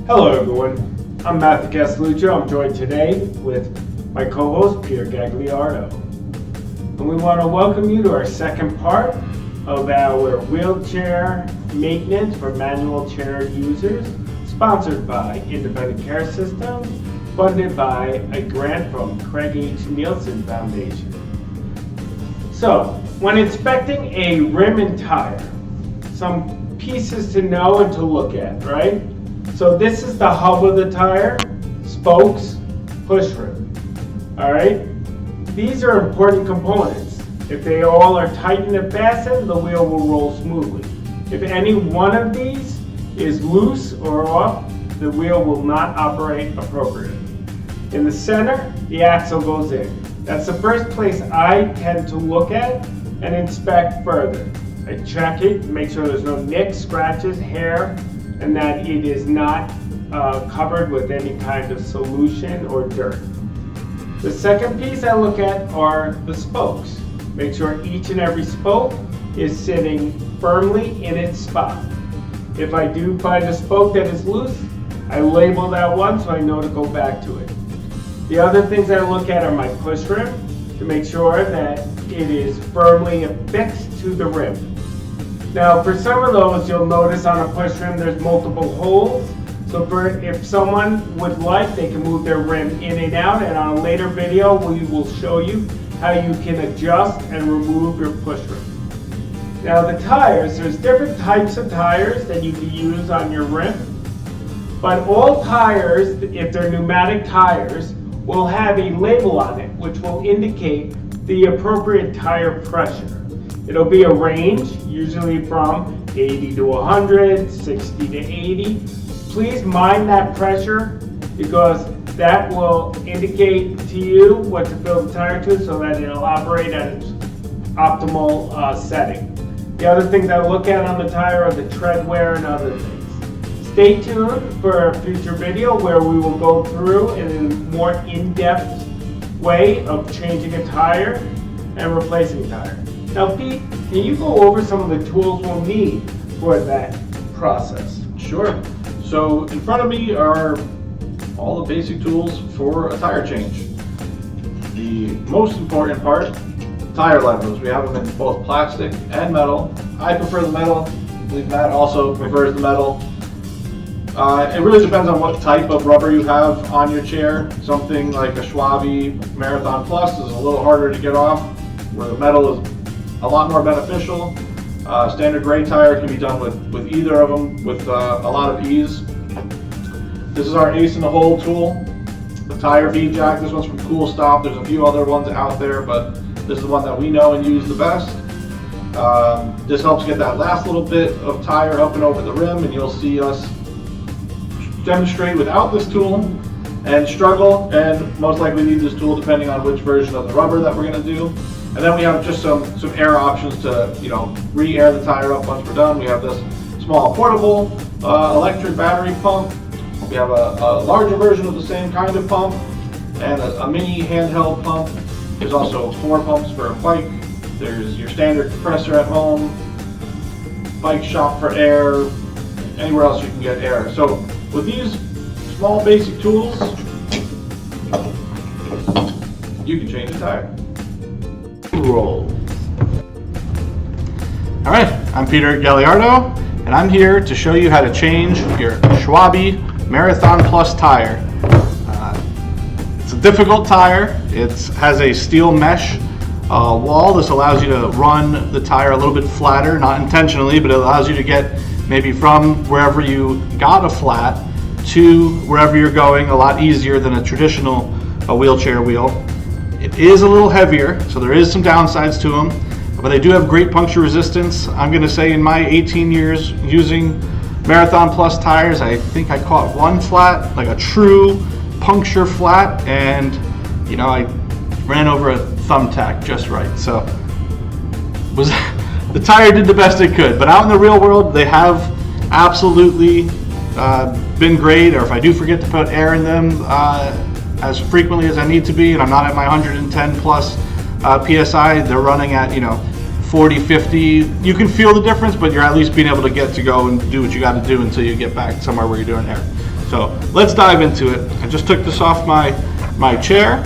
Hello everyone, I'm Matthew Castelluccio. I'm joined today with my co-host Peter Gagliardo. And we want to welcome you to our second part of our wheelchair maintenance for manual chair users, sponsored by Independent Care System, funded by a grant from Craig H. Neilsen Foundation. So, when inspecting a rim and tire, some pieces to know and to look at, right? So this is the hub of the tire, spokes, push rim, all right? These are important components. If they all are tightened and fastened, the wheel will roll smoothly. If any one of these is loose or off, the wheel will not operate appropriately. In the center, the axle goes in. That's the first place I tend to look at and inspect further. I check it, make sure there's no nicks, scratches, hair, and that it is not covered with any kind of solution or dirt. The second piece I look at are the spokes. Make sure each and every spoke is sitting firmly in its spot. If I do find a spoke that is loose, I label that one so I know to go back to it. The other things I look at are my push rim to make sure that it is firmly affixed to the rim. Now, for some of those, you'll notice on a push rim there's multiple holes. So if someone would like, they can move their rim in and out, and on a later video we will show you how you can adjust and remove your push rim. Now the tires, there's different types of tires that you can use on your rim, but all tires, if they're pneumatic tires, will have a label on it which will indicate the appropriate tire pressure. It'll be a range, usually from 80 to 100, 60 to 80. Please mind that pressure because that will indicate to you what to fill the tire to so that it'll operate at its optimal setting. The other things I look at on the tire are the tread wear and other things. Stay tuned for a future video where we will go through in a more in-depth way of changing a tire and replacing a tire. Now Pete, can you go over some of the tools we'll need for that process? Sure. So in front of me are all the basic tools for a tire change. The most important part, tire levers. We have them in both plastic and metal. I prefer the metal. I believe Matt also prefers the metal. It really depends on what type of rubber you have on your chair. Something like a Schwalbe Marathon Plus is a little harder to get off, where the metal is a lot more beneficial. Standard grade tire can be done with either of them with a lot of ease. This is our ace in the hole tool, the tire bead jack. This one's from Cool Stop. There's a few other ones out there, but this is the one that we know and use the best. This helps get that last little bit of tire up and over the rim, and you'll see us demonstrate without this tool and struggle, and most likely need this tool depending on which version of the rubber that we're going to do. And then we have just some air options to, re-air the tire up once we're done. We have this small portable electric battery pump. We have a larger version of the same kind of pump and a mini handheld pump. There's also 4 pumps for a bike. There's your standard compressor at home, bike shop for air, anywhere else you can get air. So with these small basic tools, you can change the tire. Roll. All right, I'm Peter Gagliardo, and I'm here to show you how to change your Schwalbe Marathon Plus tire. It's a difficult tire. It has a steel mesh wall. This allows you to run the tire a little bit flatter, not intentionally, but it allows you to get maybe from wherever you got a flat to wherever you're going a lot easier than a traditional wheelchair wheel. It is a little heavier, so there is some downsides to them, but they do have great puncture resistance. I'm going to say in my 18 years using Marathon Plus tires, I think I caught one flat, like a true puncture flat, and I ran over a thumbtack just right. So the tire did the best it could, but out in the real world, they have absolutely been great. Or if I do forget to put air in them, as frequently as I need to be, and I'm not at my 110 plus PSI. They're running at 40, 50. You can feel the difference, but you're at least being able to get to go and do what you got to do until you get back somewhere where you're doing air. So let's dive into it. I just took this off my chair.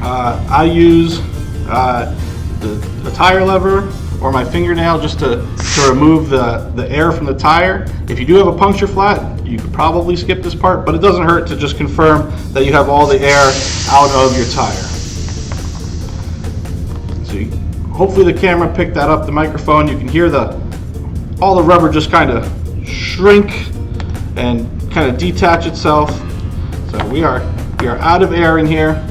I use the tire lever or my fingernail just to remove the air from the tire. If you do have a puncture flat, you could probably skip this part, but it doesn't hurt to just confirm that you have all the air out of your tire. So hopefully the camera picked that up, the microphone. You can hear all the rubber just kind of shrink and kind of detach itself. So we are out of air in here.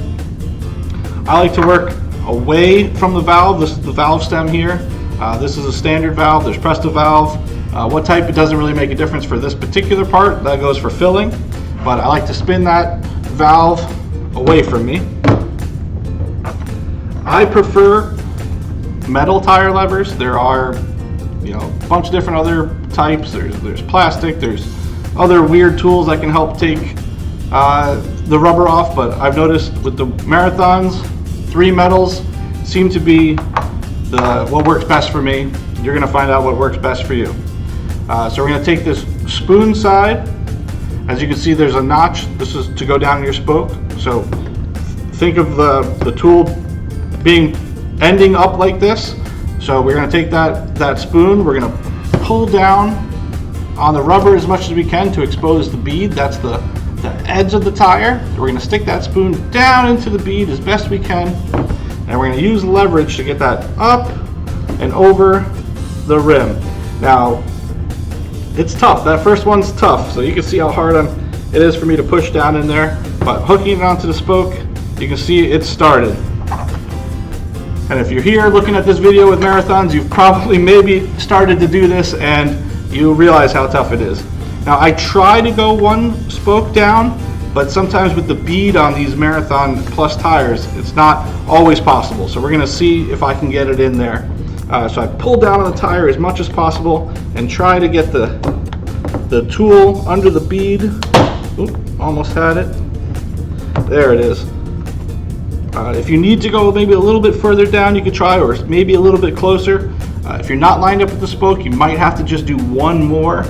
I like to work away from the valve. This is the valve stem here. This is a standard valve. There's Presto valve. What type, it doesn't really make a difference for this particular part. That goes for filling, but I like to spin that valve away from me. I prefer metal tire levers. There are a bunch of different other types. There's plastic, there's other weird tools that can help take the rubber off, but I've noticed with the marathons, 3 metals seem to be what works best for me. You're going to find out what works best for you. So we're going to take this spoon side. As you can see, there's a notch. This is to go down your spoke. So think of the tool ending up like this. So we're going to take that spoon. We're going to pull down on the rubber as much as we can to expose the bead. That's the edge of the tire. We're going to stick that spoon down into the bead as best we can, and we're going to use leverage to get that up and over the rim. Now, it's tough. That first one's tough, so you can see how hard it is for me to push down in there, but hooking it onto the spoke, you can see it started. And if you're here looking at this video with marathons, you've probably maybe started to do this and you realize how tough it is. Now, I try to go one spoke down, but sometimes with the bead on these Marathon Plus tires, it's not always possible. So we're going to see if I can get it in there. So I pull down on the tire as much as possible and try to get the tool under the bead. Oop, almost had it. There it is. If you need to go maybe a little bit further down, you could try, or maybe a little bit closer. If you're not lined up with the spoke, you might have to just do one more.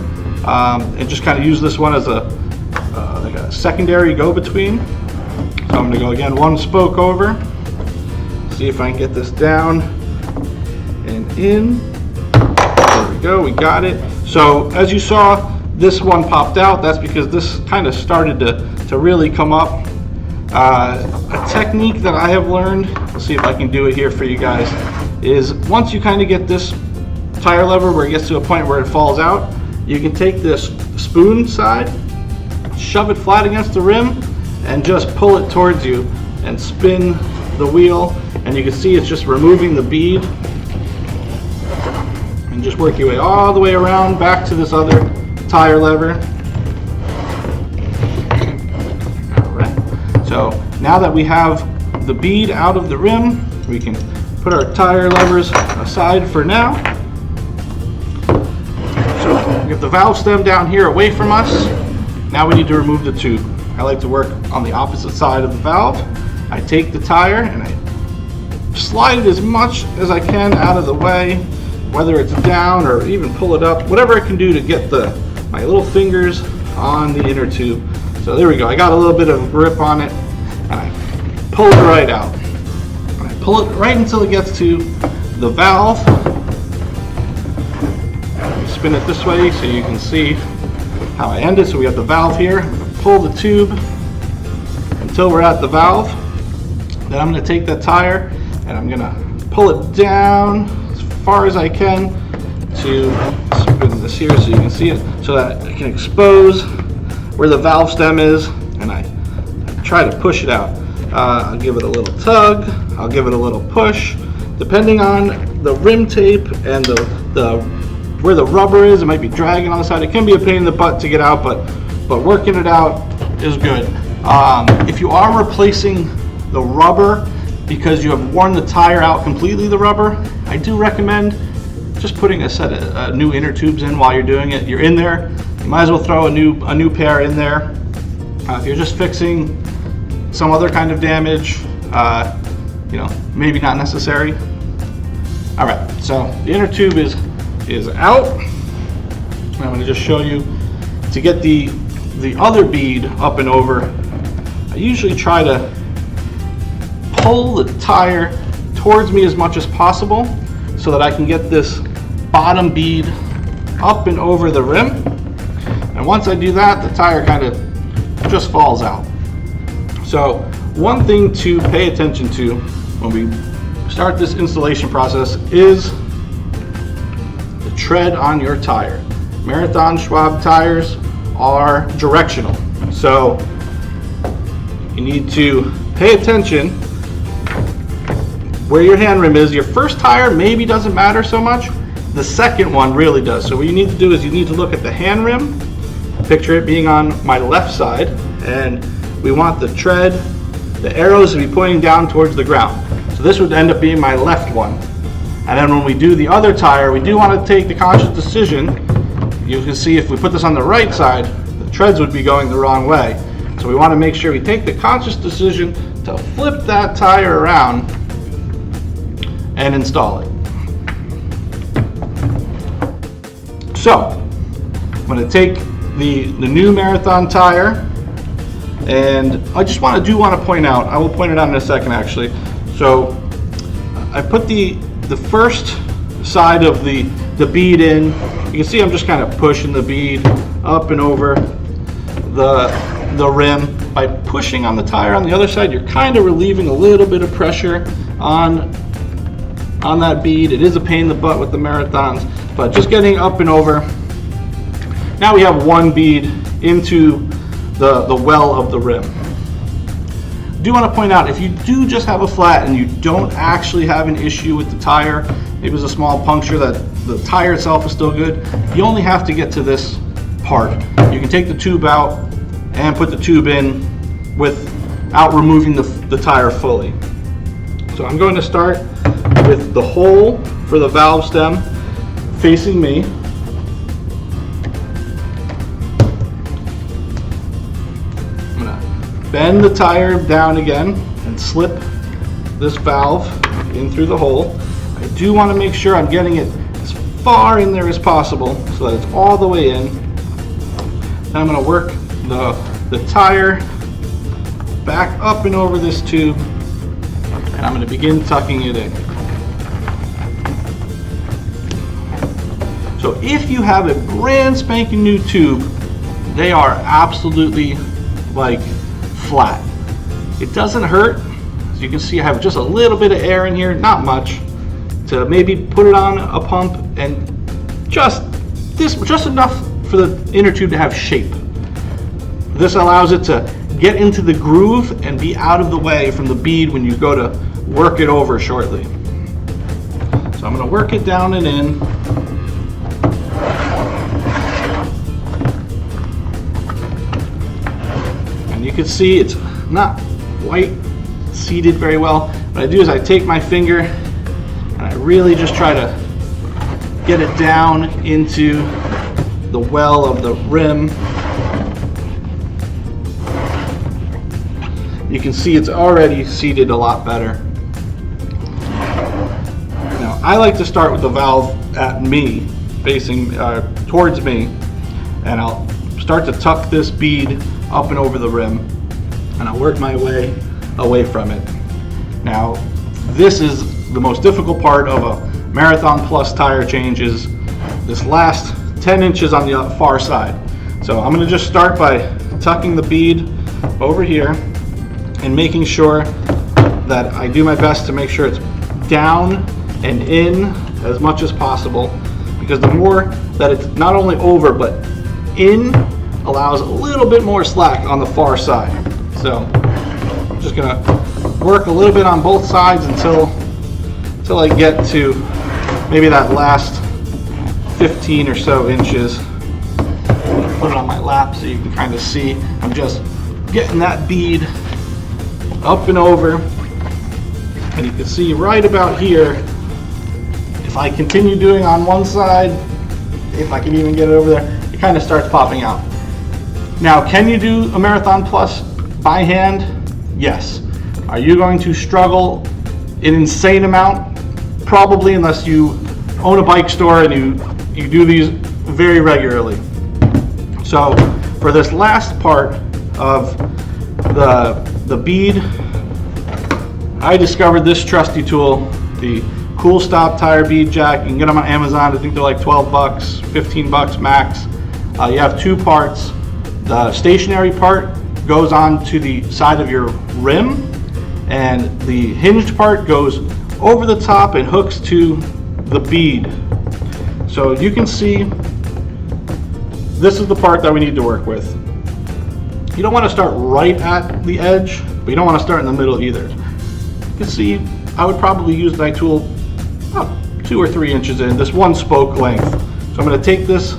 And just kind of use this one as like a secondary go-between. So I'm going to go again one spoke over, see if I can get this down and in. There we go, we got it. So as you saw, this one popped out. That's because this kind of started to really come up. A technique that I have learned, let's see if I can do it here for you guys, is once you kind of get this tire lever where it gets to a point where it falls out, you can take this spoon side, shove it flat against the rim, and just pull it towards you and spin the wheel, and you can see it's just removing the bead, and just work your way all the way around back to this other tire lever. Alright, so now that we have the bead out of the rim, we can put our tire levers aside for now. We have the valve stem down here away from us. Now we need to remove the tube. I like to work on the opposite side of the valve. I take the tire and I slide it as much as I can out of the way, whether it's down or even pull it up, whatever I can do to get my little fingers on the inner tube. So there we go. I got a little bit of grip on it, and I pull it right out. And I pull it right until it gets to the valve. Spin it this way so you can see how I end it. So we have the valve here. I'm going to pull the tube until we're at the valve. Then I'm going to take that tire and I'm going to pull it down as far as I can to spin this here so you can see it, so that I can expose where the valve stem is, and I try to push it out. I'll give it a little tug, I'll give it a little push. Depending on the rim tape and where the rubber is, it might be dragging on the side. It can be a pain in the butt to get out, but working it out is good. If you are replacing the rubber because you have worn the tire out completely, the rubber, I do recommend just putting a set of new inner tubes in while you're doing it. You're in there, you might as well throw a new pair in there. If you're just fixing some other kind of damage, you know, maybe not necessary. All right, so the inner tube is out. I'm going to just show you to get the other bead up and over. I usually try to pull the tire towards me as much as possible so that I can get this bottom bead up and over the rim. And once I do that, the tire kind of just falls out. So one thing to pay attention to when we start this installation process is the tread on your tire. Marathon Schwalbe tires are directional, so you need to pay attention where your hand rim is. Your first tire maybe doesn't matter so much, the second one really does. So what you need to do is you need to look at the hand rim, picture it being on my left side, and we want the tread, the arrows to be pointing down towards the ground. So this would end up being my left one. And then when we do the other tire, we do want to take the conscious decision. You can see if we put this on the right side, the treads would be going the wrong way. So we want to make sure we take the conscious decision to flip that tire around and install it. So I'm going to take the new Marathon tire, and I just want to point out, I will point it out in a second actually. So I put the first side of the bead in. You can see I'm just kind of pushing the bead up and over the rim. By pushing on the tire on the other side, you're kind of relieving a little bit of pressure on that bead. It is a pain in the butt with the marathons, but just getting up and over. Now we have one bead into the well of the rim. I do want to point out, if you do just have a flat and you don't actually have an issue with the tire, maybe it was a small puncture that the tire itself is still good, you only have to get to this part. You can take the tube out and put the tube in without removing the tire fully. So I'm going to start with the hole for the valve stem facing me. I'm going to bend the tire down again and slip this valve in through the hole. I do want to make sure I'm getting it as far in there as possible so that it's all the way in. Then I'm going to work the tire back up and over this tube, and I'm going to begin tucking it in. So if you have a brand spanking new tube, they are absolutely like flat. It doesn't hurt. As you can see, I have just a little bit of air in here, not much, to maybe put it on a pump, and just enough for the inner tube to have shape. This allows it to get into the groove and be out of the way from the bead when you go to work it over shortly. So I'm going to work it down and in. And you can see it's not quite seated very well. What I do is I take my finger and I really just try to get it down into the well of the rim. You can see it's already seated a lot better. Now, I like to start with the valve at me, facing towards me, and I'll start to tuck this bead up and over the rim, and I'll work my way away from it. Now, this is the most difficult part of a Marathon Plus tire change, is this last 10 inches on the far side. So I'm going to just start by tucking the bead over here and making sure that I do my best to make sure it's down and in as much as possible, because the more that it's not only over but in allows a little bit more slack on the far side. So I'm just gonna work a little bit on both sides until I get to maybe that last 15 or so inches. I'm gonna put it on my lap so you can kind of see I'm just getting that bead up and over, and you can see right about here, if I continue doing on one side, if I can even get it over there, it kind of starts popping out. Now, can you do a Marathon Plus by hand? Yes. Are you going to struggle an insane amount? Probably, unless you own a bike store and you do these very regularly. So for this last part of the bead, I discovered this trusty tool, the Cool Stop tire bead jack. You can get them on Amazon. I think they're like 12 bucks, 15 bucks max. You have two parts. The stationary part goes on to the side of your rim, and the hinged part goes over the top and hooks to the bead. So you can see this is the part that we need to work with. You don't want to start right at the edge, but you don't want to start in the middle either. You can see I would probably use my tool about 2 or 3 inches in, this one spoke length. So I'm going to take this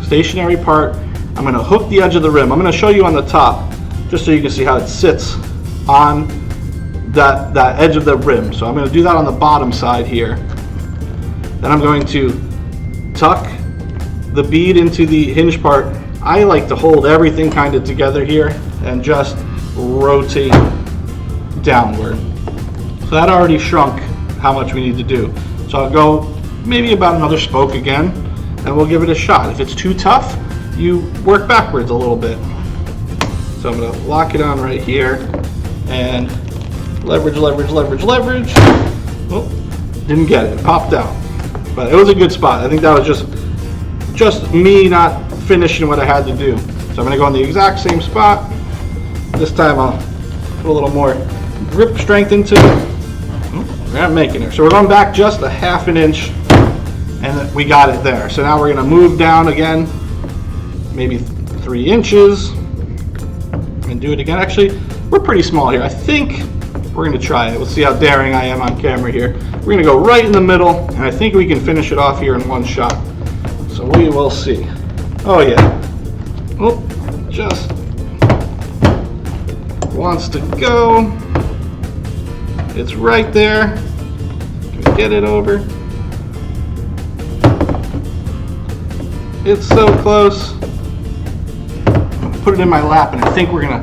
stationary part, I'm going to hook the edge of the rim. I'm going to show you on the top, just so you can see how it sits on that edge of the rim. So I'm going to do that on the bottom side here. Then I'm going to tuck the bead into the hinge part. I like to hold everything kind of together here and just rotate downward. So that already shrunk how much we need to do. So I'll go maybe about another spoke again, and we'll give it a shot. If it's too tough, you work backwards a little bit. So I'm going to lock it on right here and leverage, leverage, leverage, leverage. Oh, didn't get it, popped out. But it was a good spot. I think that was just me not finishing what I had to do. So I'm going to go in the exact same spot. This time I'll put a little more grip strength into it. We're not making it. So we're going back just a ½ an inch, and we got it there. So now we're going to move down again, maybe 3 inches, and do it again. Actually, we're pretty small here. I think we're going to try it. We'll see how daring I am on camera here. We're going to go right in the middle, and I think we can finish it off here in one shot. So we will see. Oh yeah. Oh, just wants to go. It's right there. Can we get it over? It's so close. Put it in my lap, and I think we're gonna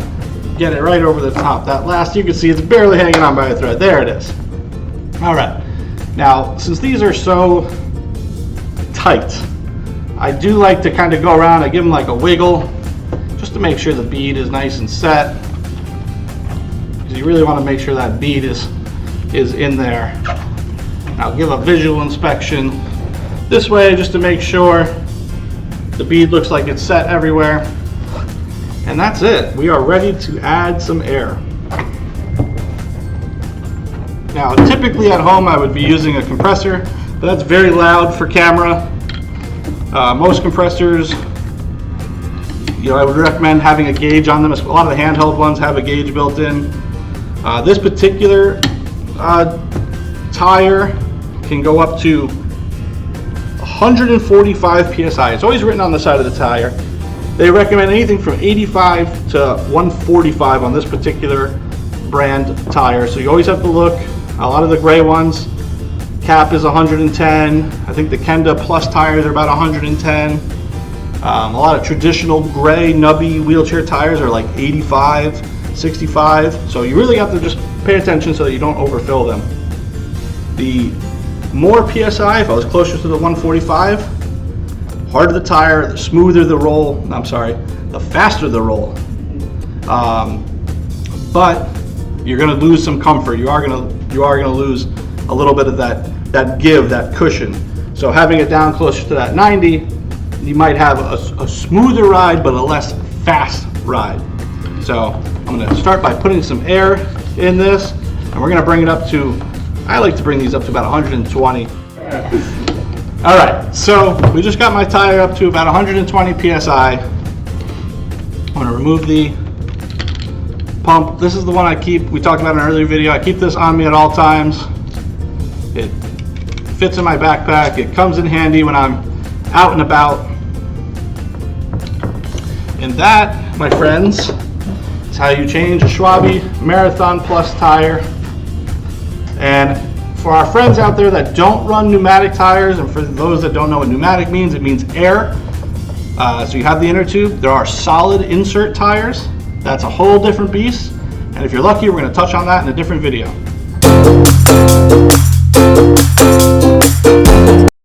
get it right over the top. That last, you can see it's barely hanging on by a thread. There it is. All right. Now, since these are so tight, I do like to kind of go around. I give them like a wiggle, just to make sure the bead is nice and set. Because you really want to make sure that bead is in there. I'll give a visual inspection this way, just to make sure the bead looks like it's set everywhere. And that's it. We are ready to add some air. Now, typically at home I would be using a compressor, but that's very loud for camera. Most compressors, I would recommend having a gauge on them. A lot of the handheld ones have a gauge built in. This particular tire can go up to 145 psi. It's always written on the side of the tire. They recommend anything from 85 to 145 on this particular brand tire. So you always have to look. A lot of the gray ones, cap is 110. I think the Kenda Plus tires are about 110. A lot of traditional gray nubby wheelchair tires are like 85, 65. So you really have to just pay attention so that you don't overfill them. The more PSI, if I was closer to the 145, harder the tire, the smoother the roll, the faster the roll. But you're gonna lose some comfort. You are gonna lose a little bit of that give, that cushion. So having it down closer to that 90, you might have a smoother ride, but a less fast ride. So I'm gonna start by putting some air in this, and we're gonna bring it up to, I like to bring these up to about 120. All right, so we just got my tire up to about 120 PSI. I'm gonna remove the pump. This is the one I keep, we talked about in an earlier video. I keep this on me at all times. It fits in my backpack. It comes in handy when I'm out and about. And that, my friends, is how you change a Schwalbe Marathon Plus tire. And for our friends out there that don't run pneumatic tires, and for those that don't know what pneumatic means, it means air. So you have the inner tube. There are solid insert tires. That's a whole different beast. And if you're lucky, we're going to touch on that in a different video.